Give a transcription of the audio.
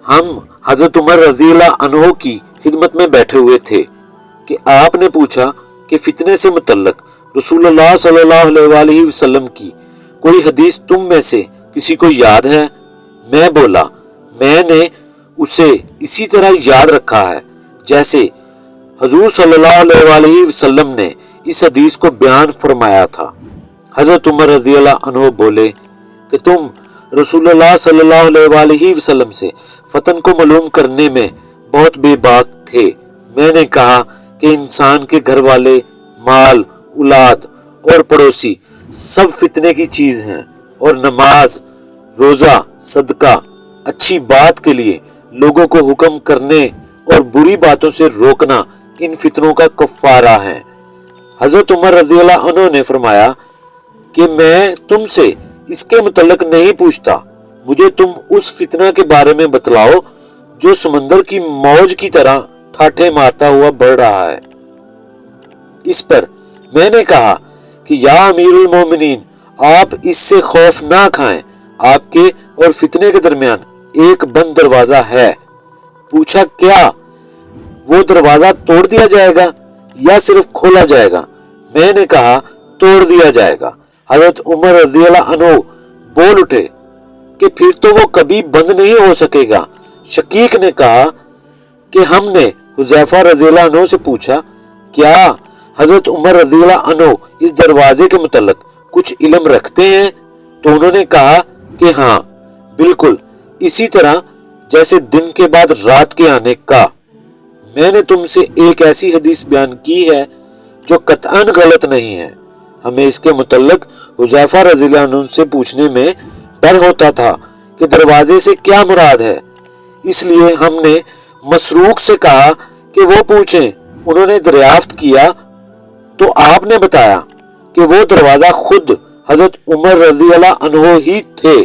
ہم حضرت عمر رضی اللہ عنہ کی خدمت میں بیٹھے ہوئے تھے کہ آپ نے پوچھا کہ فتنے سے متعلق رسول اللہ صلی اللہ علیہ وآلہ وسلم کی کوئی حدیث تم میں سے کسی کو یاد ہے؟ میں بولا میں نے اسے اسی طرح یاد رکھا ہے جیسے حضور صلی اللہ علیہ وآلہ وسلم نے اس حدیث کو بیان فرمایا تھا۔ حضرت عمر رضی اللہ عنہ بولے کہ تم رسول اللہ صلی اللہ علیہ وآلہ وسلم سے فتن کو معلوم کرنے میں بہت بے باک تھے۔ میں نے کہا کہ انسان کے گھر والے، مال، اولاد اور پڑوسی سب فتنے کی چیز ہیں، اور نماز، روزہ، صدقہ، اچھی بات کے لیے لوگوں کو حکم کرنے اور بری باتوں سے روکنا ان فتنوں کا کفارہ ہے۔ حضرت عمر رضی اللہ عنہ نے فرمایا کہ میں تم سے اس کے متعلق نہیں پوچھتا، مجھے تم اس فتنہ کے بارے میں بتلاؤ جو سمندر کی موج کی طرح ٹھاٹھے مارتا ہوا بڑھ رہا ہے۔ اس پر میں نے کہا کہ یا امیر المومنین، آپ اس سے خوف نہ کھائیں، آپ کے اور فتنے کے درمیان ایک بند دروازہ ہے۔ پوچھا کیا وہ دروازہ توڑ دیا جائے گا یا صرف کھولا جائے گا؟ میں نے کہا توڑ دیا جائے گا۔ حضرت عمر رضی اللہ عنہ بول اٹھے کہ پھر تو وہ کبھی بند نہیں ہو سکے گا۔ شقیق نے کہا کہ ہم نے حذیفہ رضی اللہ عنہ سے پوچھا کیا حضرت عمر رضی اللہ عنہ اس دروازے کے متعلق کچھ علم رکھتے ہیں؟ تو انہوں نے کہا کہ ہاں بالکل اسی طرح جیسے دن کے بعد رات کے آنے کا۔ میں نے تم سے ایک ایسی حدیث بیان کی ہے جو قطعاً غلط نہیں ہے۔ ہمیں اس کے متعلق حذیفہ رضی اللہ عنہ سے پوچھنے میں ڈر ہوتا تھا کہ دروازے سے کیا مراد ہے، اس لیے ہم نے مسروق سے کہا کہ وہ پوچھیں۔ انہوں نے دریافت کیا تو آپ نے بتایا کہ وہ دروازہ خود حضرت عمر رضی اللہ عنہ ہی تھے۔